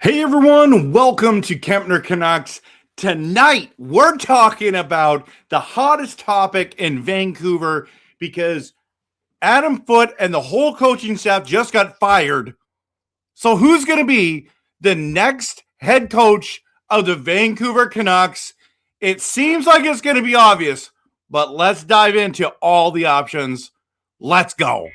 Hey everyone, welcome to Kempner Canucks. Tonight, we're talking about the hottest topic in Vancouver because Adam Foote and the whole coaching staff just got fired. So who's going to be the next head coach of the Vancouver Canucks? It seems like it's going to be obvious, but let's dive into all the options. Let's go.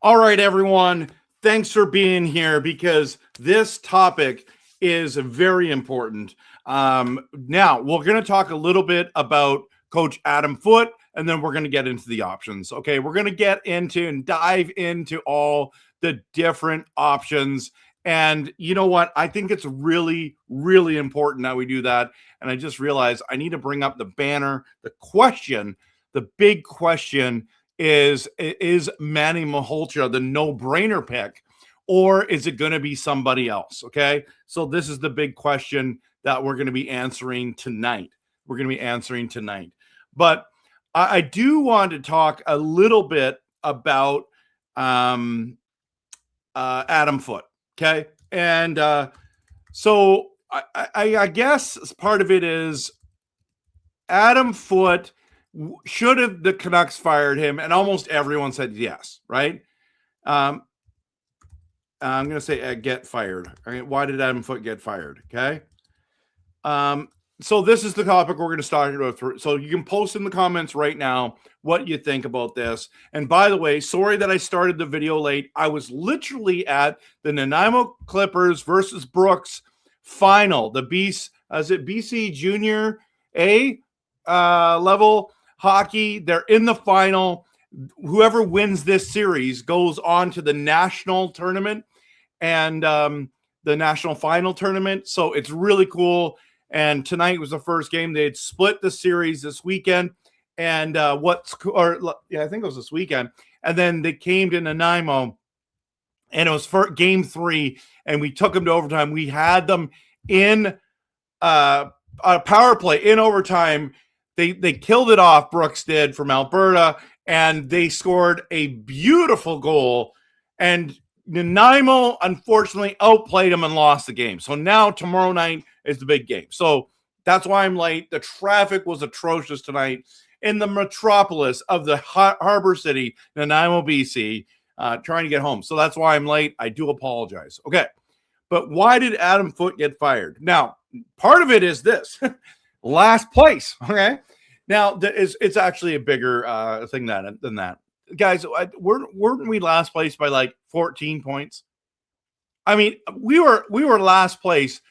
All right, everyone. Thanks for being here because this topic is very important. Now, we're going to talk a little bit about Coach Adam Foote, and then we're going to get into the options. Okay, we're going to get into and dive into all the different options. And you know what? I think it's really, really important that we do that. And I just realized I need to bring up the banner, the question, the big question is Manny Malhotra the no-brainer pick, or is it going to be somebody else? Okay, so this is the big question that we're going to be answering tonight. But I do want to talk a little bit about Adam Foote. Okay, and so I guess part of it is Adam Foote. Should have the Canucks fired him? And almost everyone said yes, right? I'm going to say get fired. Right? Why did Adam Foote get fired? Okay. So this is the topic we're going to start with. So you can post in the comments right now what you think about this. And by the way, sorry that I started the video late. I was literally at the Nanaimo Clippers versus Brooks final. The BC Junior A level hockey. They're in the final. Whoever wins this series goes on to the national tournament and the national final tournament. So it's really cool. And tonight was the first game. They had split the series this weekend. And I think it was this weekend. And then they came to Nanaimo, and it was for game 3. And we took them to overtime. We had them in a power play in overtime. They killed it off, Brooks did, from Alberta, and they scored a beautiful goal. And Nanaimo, unfortunately, outplayed them and lost the game. So now tomorrow night is the big game. So that's why I'm late. The traffic was atrocious tonight in the metropolis of the harbor city, Nanaimo, BC, trying to get home. So that's why I'm late. I do apologize. Okay. But why did Adam Foote get fired? Now, part of it is this. Last place, okay? Now, it's actually a bigger thing than that. Guys, weren't we last place by like 14 points? I mean, we were last place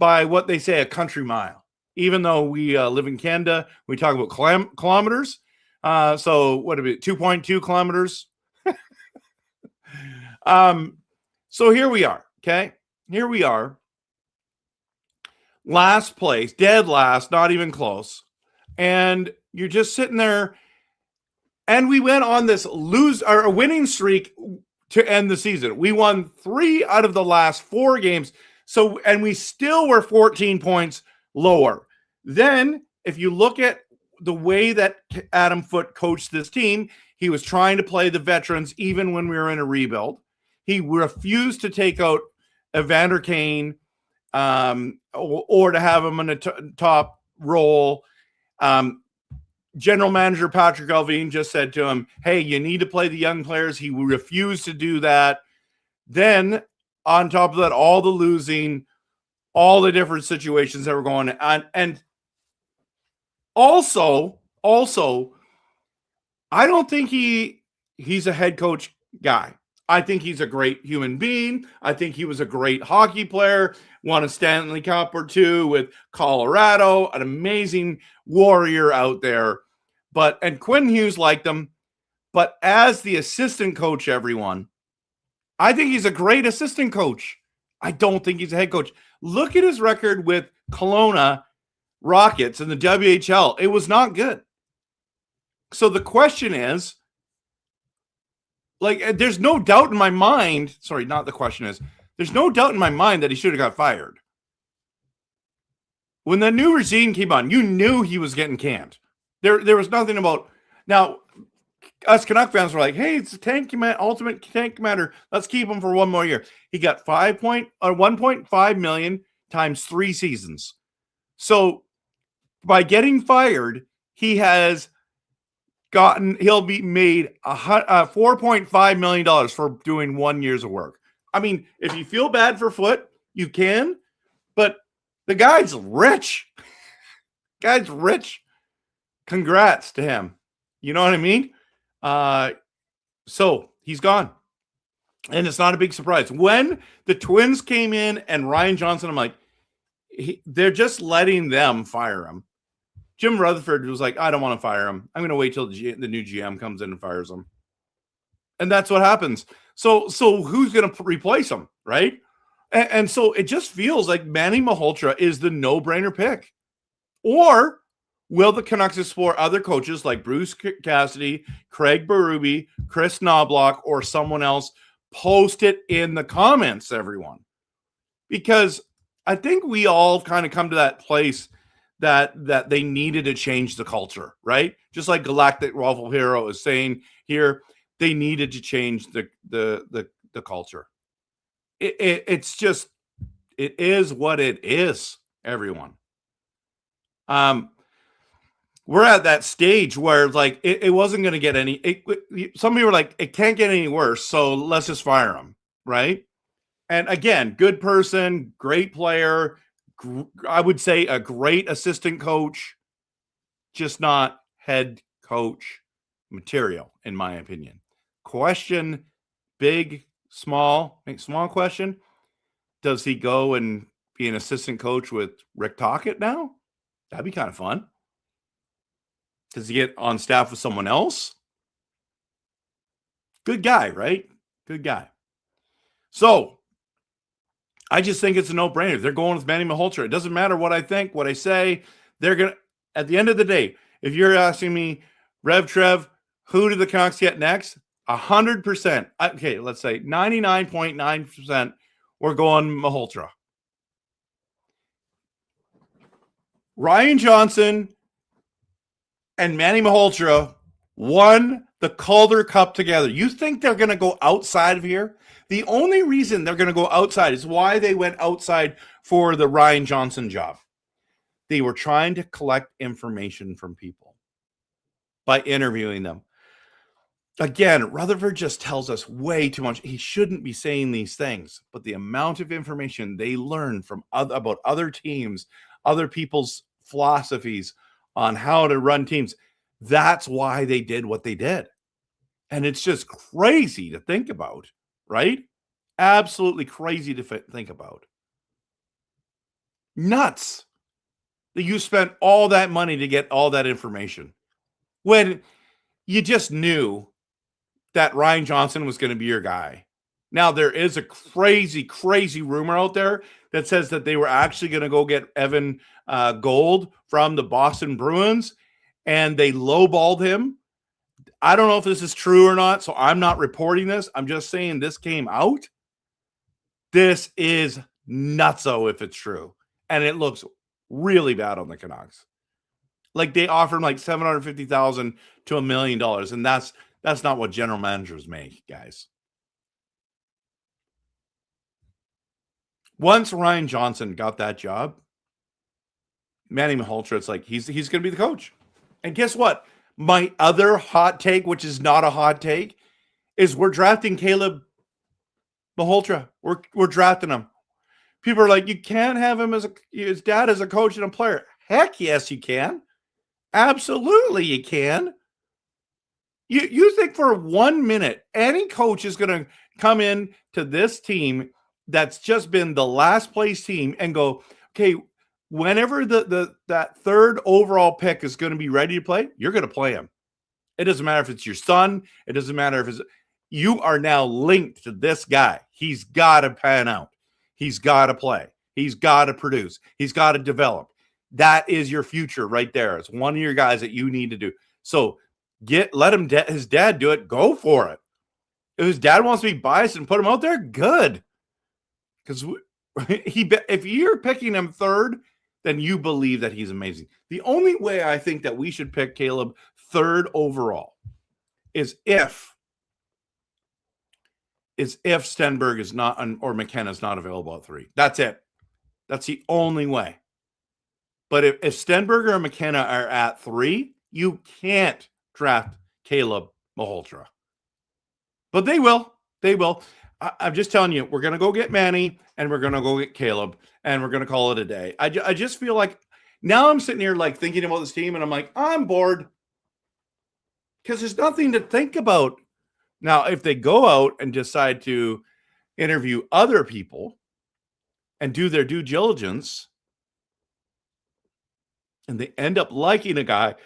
by what they say a country mile. Even though we live in Canada, we talk about kilometers. So what are it, 2.2 kilometers? So here we are, okay? Here we are. Last place, dead last, not even close. And you're just sitting there. And we went on this winning streak to end the season. We won 3 out of the last 4 games. So, and we still were 14 points lower. Then, if you look at the way that Adam Foote coached this team, he was trying to play the veterans even when we were in a rebuild. He refused to take out Evander Kane, or to have him in a top role. General manager Patrick Alvin just said to him, hey, you need to play the young players. He refused to do that. Then on top of that, all the losing, all the different situations that were going on. And also, I don't think he's a head coach guy. I think he's a great human being. I think he was a great hockey player, won a Stanley Cup or 2 with Colorado, an amazing warrior out there. And Quinn Hughes liked him. But as the assistant coach, everyone, I think he's a great assistant coach. I don't think he's a head coach. Look at his record with Kelowna Rockets in the WHL. It was not good. So the question is, Like, there's no doubt in my mind. Sorry, not the question is. There's no doubt in my mind that he should have got fired. When the new regime came on, you knew he was getting canned. There was nothing about. Now, us Canuck fans were like, hey, it's a ultimate tank commander. Let's keep him for one more year. He got 1.5 million times 3 seasons. So by getting fired, he'll be made $4.5 million for doing 1 year's of work. I mean, if you feel bad for Foote, you can, but the guy's rich. Guy's rich. Congrats to him. You know what I mean? So he's gone. And it's not a big surprise. When the Twins came in and Ryan Johnson, I'm like, they're just letting them fire him. Jim Rutherford was like, I don't want to fire him. I'm going to wait till the new GM comes in and fires him. And that's what happens. So who's going to replace him, right? And so it just feels like Manny Malhotra is the no-brainer pick. Or will the Canucks explore other coaches like Bruce Cassidy, Craig Berube, Kris Knoblauch, or someone else? Post it in the comments, everyone. Because I think we all kind of come to that place that they needed to change the culture, right? Just like Galactic Waffle Hero is saying here, they needed to change the culture. It is what it is, everyone. We're at that stage where like it wasn't going to get any. Some people were like, it can't get any worse, so let's just fire him, right? And again, good person, great player. I would say a great assistant coach, just not head coach material, in my opinion. Question, big, small question. Does he go and be an assistant coach with Rick Tocchet now? That'd be kind of fun. Does he get on staff with someone else? Good guy, right? Good guy. So I just think it's a no-brainer. They're going with Manny Malhotra. It doesn't matter what I think, what I say. They're going to, at the end of the day, if you're asking me, RevTrev, who do the Canucks get next? 100%. Okay, let's say 99.9%, we're going Malhotra. Ryan Johnson and Manny Malhotra won the Calder Cup together. You think they're going to go outside of here? The only reason they're going to go outside is why they went outside for the Ryan Johnson job. They were trying to collect information from people by interviewing them. Again, Rutherford just tells us way too much. He shouldn't be saying these things, but the amount of information they learn from about other teams, other people's philosophies on how to run teams, that's why they did what they did. And it's just crazy to think about, right? Absolutely crazy to think about. Nuts that you spent all that money to get all that information when you just knew that Ryan Johnson was going to be your guy. Now, there is a crazy, crazy rumor out there that says that they were actually going to go get Evan Gold from the Boston Bruins, and they lowballed him. I don't know if this is true or not, so I'm not reporting this. I'm just saying this came out. This is nutso if it's true, and it looks really bad on the Canucks. Like they offered him like $750,000 to $1 million, and that's not what general managers make, guys. Once Ryan Johnson got that job, Manny Malhotra, it's like he's going to be the coach. And guess what? My other hot take, which is not a hot take, is we're drafting Caleb Malhotra. We're drafting him. People are like, you can't have him as his dad as a coach and a player. Heck yes, you can. Absolutely, you can. You think for 1 minute any coach is going to come in to this team that's just been the last place team and go, okay, whenever that third overall pick is going to be ready to play, you're going to play him. It doesn't matter if it's your son. It doesn't matter if you are now linked to this guy. He's got to pan out. He's got to play. He's got to produce. He's got to develop. That is your future right there. It's one of your guys that you need to do. So let his dad do it. Go for it. If his dad wants to be biased and put him out there, good. Because if you're picking him third, then you believe that he's amazing. The only way I think that we should pick Caleb third overall is if Stenberg is not, or McKenna is not available at 3. That's it. That's the only way. But if Stenberg or McKenna are at 3, you can't draft Caleb Malhotra. But they will. They will. I'm just telling you, we're going to go get Manny, and we're going to go get Caleb, and we're going to call it a day. I just feel like now I'm sitting here like thinking about this team, and I'm like, I'm bored because there's nothing to think about. Now, if they go out and decide to interview other people and do their due diligence, and they end up liking a guy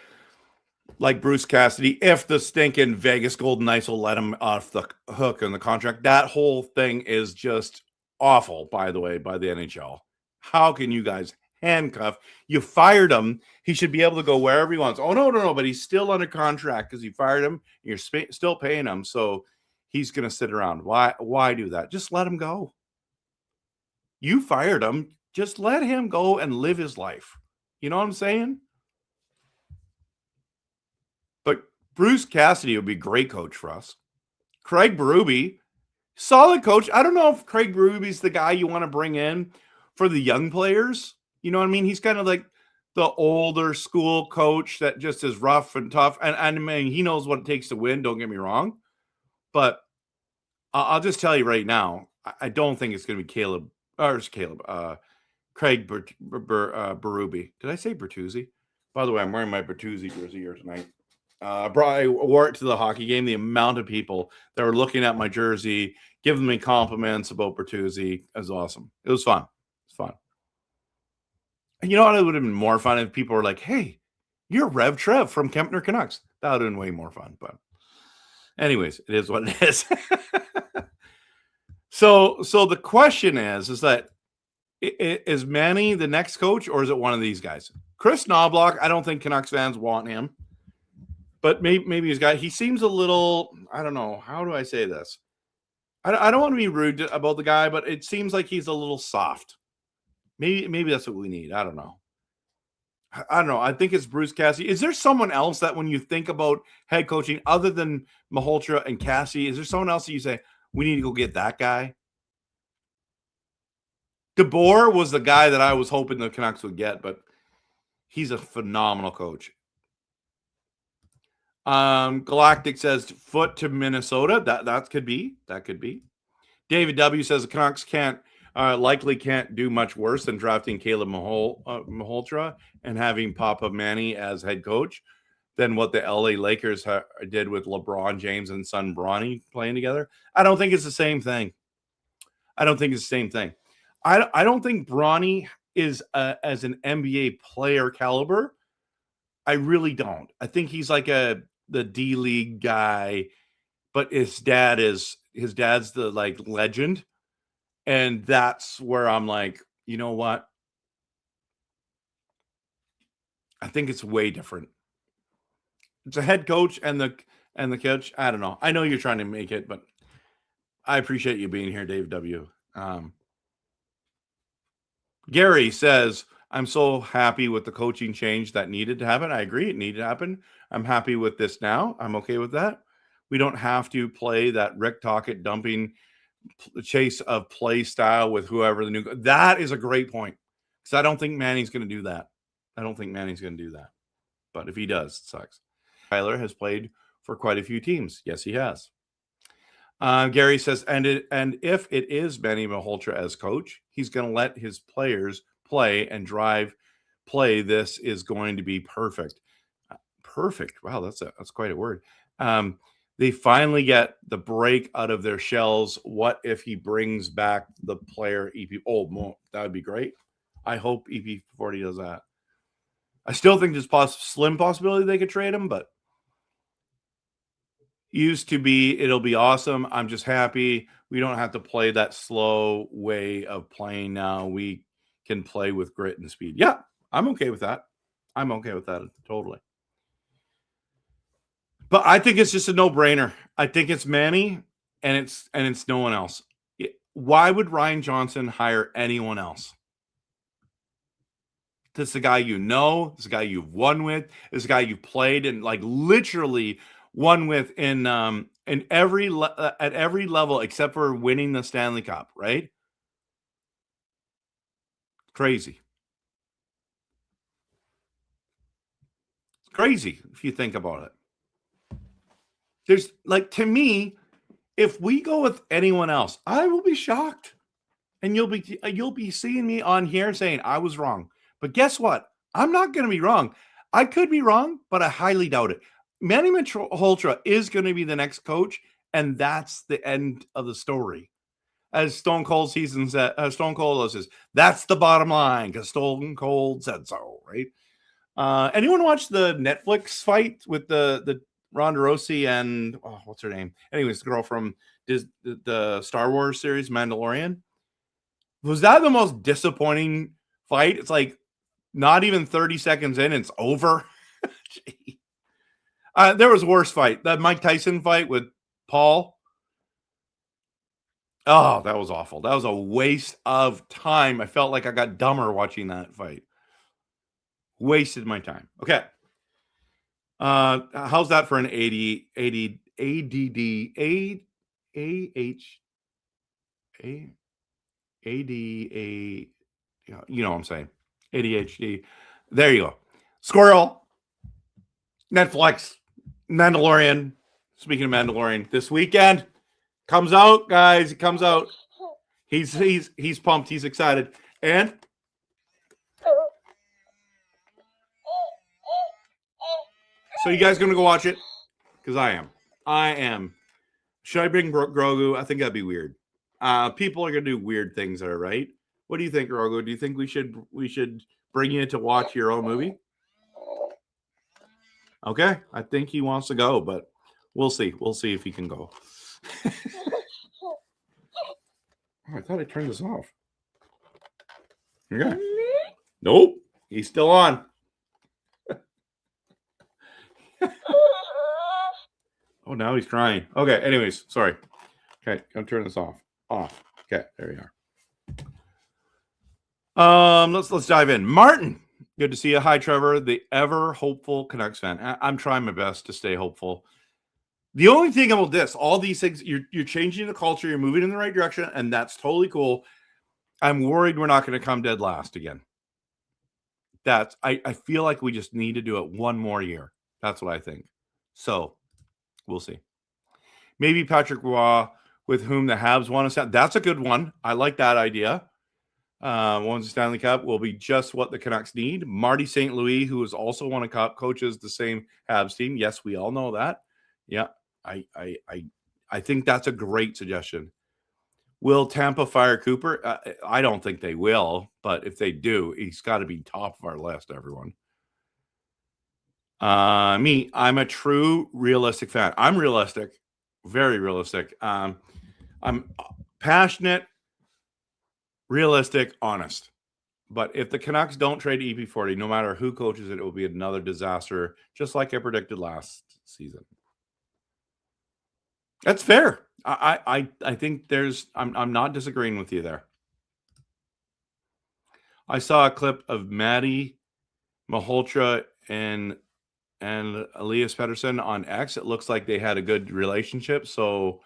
like Bruce Cassidy, if the stinking Vegas Golden Knights will let him off the hook on the contract, that whole thing is just awful, by the way, by the NHL. How can you guys handcuff? You fired him. He should be able to go wherever he wants. Oh, no, but he's still under contract because you fired him. You're still paying him, so he's going to sit around. Why do that? Just let him go. You fired him. Just let him go and live his life. You know what I'm saying? But Bruce Cassidy would be a great coach for us. Craig Berube, solid coach. I don't know if Craig Berube's the guy you want to bring in for the young players. You know what I mean? He's kind of like the older school coach that just is rough and tough. And I mean, he knows what it takes to win. Don't get me wrong. But I'll just tell you right now, I don't think it's going to be Craig Berube. Did I say Bertuzzi? By the way, I'm wearing my Bertuzzi jersey here tonight. I wore it to the hockey game. The amount of people that were looking at my jersey, giving me compliments about Bertuzzi is awesome. It was fun. It's fun. And you know what? It would have been more fun if people were like, hey, you're RevTrev from Kempner Canucks. That would have been way more fun. But anyways, it is what it is. So the question is that is Manny the next coach, or is it one of these guys? Kris Knoblauch, I don't think Canucks fans want him. But maybe his guy, he seems a little, I don't know, how do I say this? I don't want to be rude about the guy, but it seems like he's a little soft. Maybe that's what we need. I don't know. I don't know. I think it's Bruce Cassidy. Is there someone else that when you think about head coaching, other than Malhotra and Cassidy, is there someone else that you say, we need to go get that guy? DeBoer was the guy that I was hoping the Canucks would get, but he's a phenomenal coach. Galactic says Foote to Minnesota. That could be. That could be. David W says the Canucks likely can't do much worse than drafting Caleb Malhotra and having Papa Manny as head coach than what the LA Lakers did with LeBron James and son Bronny playing together. I don't think it's the same thing. I don't think think Bronny is as an NBA player caliber. I really don't. I think he's like the D League guy, but his dad's the like legend. And that's where I'm like, you know what? I think it's way different. It's a head coach and the coach. I don't know. I know you're trying to make it, but I appreciate you being here, Dave W. Gary says, I'm so happy with the coaching change that needed to happen. I agree. It needed to happen. I'm happy with this now. I'm okay with that. We don't have to play that Rick Tocchet dumping chase of play style with whoever the new. That is a great point. Because I don't think Manny's going to do that. But if he does, it sucks. Tyler has played for quite a few teams. Yes, he has. Gary says, and if it is Manny Malhotra as coach, he's going to let his players play and drive play. This is going to be perfect. Perfect. Wow, that's quite a word. They finally get the break out of their shells. What if he brings back the player EP? Oh, that would be great. I hope EP40 does that. I still think there's slim possibility they could trade him, but it'll be awesome. I'm just happy we don't have to play that slow way of playing now. We can play with grit and speed. Yeah, I'm okay with that. Totally. But I think it's just a no-brainer. I think it's Manny. and it's no one else. Why would Ryan Johnson hire anyone else? This is a guy you know. This is a guy you've won with. This is a guy you've played and like literally won with in at every level except for winning the Stanley Cup, right? Crazy. It's crazy if you think about it. There's like, to me, if we go with anyone else, I will be shocked. And you'll be seeing me on here saying I was wrong. But guess what? I'm not going to be wrong. I could be wrong, but I highly doubt it. Manny Malhotra is going to be the next coach, and that's the end of the story. As Stone Cold says, that's the bottom line because Stone Cold said so, right? Anyone watch the Netflix fight with the Ronda Rousey and what's her name? Anyways, the girl from the Star Wars series, Mandalorian. Was that the most disappointing fight? It's like not even 30 seconds in, it's over. There was a worse fight. That Mike Tyson fight with Paul. Oh, that was awful. That was a waste of time. I felt like I got dumber watching that fight. Wasted my time. Okay. How's that for an ADD? You know what I'm saying. ADHD. There you go. Squirrel. Netflix. Mandalorian. Speaking of Mandalorian, this weekend comes out, guys. It comes out. He's pumped. He's excited. And so you guys gonna go watch it? Because I am. Should I bring Grogu? I think that'd be weird. People are gonna do weird things there, right? What do you think, Grogu? Do you think we should bring you to watch your own movie? Okay, I think he wants to go, but we'll see. We'll see if he can go. I thought I turned this off. Okay. Nope, he's still on. Oh, now he's crying. Okay, anyways, sorry. Okay, I'm turning this off. Okay, there we are. Let's dive in. Martin, good to see you. Hi, Trevor, the ever hopeful Canucks fan. I'm trying my best to stay hopeful. The only thing about this, all these things, you're changing the culture, you're moving in the right direction, and that's totally cool. I'm worried we're not going to come dead last again. I feel like we just need to do it one more year. That's what I think. So we'll see. Maybe Patrick Roy, with whom the Habs won a Stanley. That's a good one. I like that idea. Won the Stanley Cup will be just what the Canucks need. Marty St. Louis, who has also won a cup, coaches the same Habs team. Yes, we all know that. Yeah, I think that's a great suggestion. Will Tampa fire Cooper? I don't think they will, but if they do, he's got to be top of our list, everyone. I'm a true realistic fan. I'm realistic, very realistic. I'm passionate, realistic, honest. But if the Canucks don't trade EP40, no matter who coaches it, it will be another disaster, just like I predicted last season. That's fair. I think I'm not disagreeing with you there. I saw a clip of Manny Malhotra and Elias Pettersson on X. It looks like they had a good relationship, so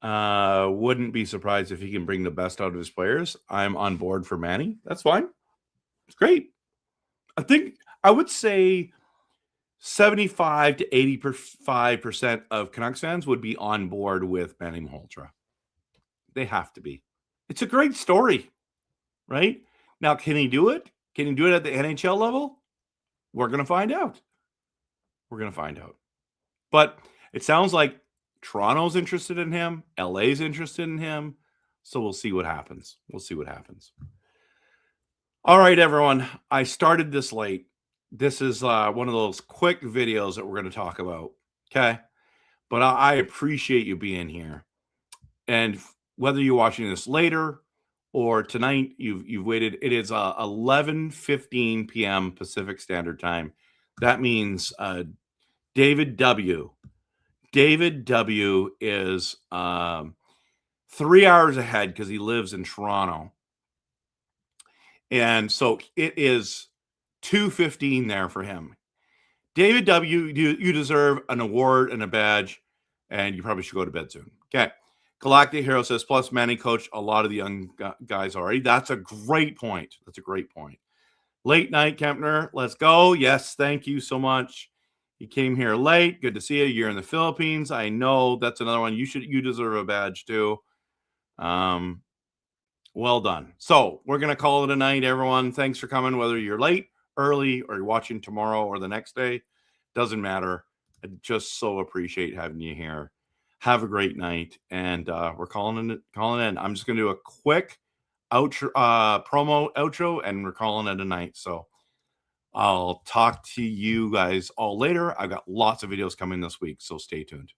wouldn't be surprised if he can bring the best out of his players. I'm on board for Manny. That's fine. It's great. I think I would say 75 to 85% of Canucks fans would be on board with Manny Malhotra. They have to be. It's a great story, right? Now, can he do it? Can he do it at the NHL level? We're going to find out. But it sounds like Toronto's interested in him. LA's interested in him. So we'll see what happens. All right, everyone. I started this late. This is one of those quick videos that we're going to talk about. Okay. But I appreciate you being here. And whether you're watching this later or tonight, you've waited. It is 11:15 p.m. Pacific Standard Time. That means David W., David W. is 3 hours ahead because he lives in Toronto. And so it is 2:15 there for him. David W., you deserve an award and a badge, and you probably should go to bed soon. Okay. Galactic Hero says, plus Manny coached a lot of the young guys already. That's a great point. That's a great point. Late night, Kempner. Let's go. Yes, thank you so much. You came here late. Good to see you. You're in the Philippines. I know that's another one. You deserve a badge too. Well done. So we're going to call it a night, everyone. Thanks for coming, whether you're late, early, or you're watching tomorrow or the next day. Doesn't matter. I just so appreciate having you here. Have a great night. And we're calling in. I'm just going to do a quick promo outro, and we're calling it a night. So I'll talk to you guys all later. I've got lots of videos coming this week, so stay tuned.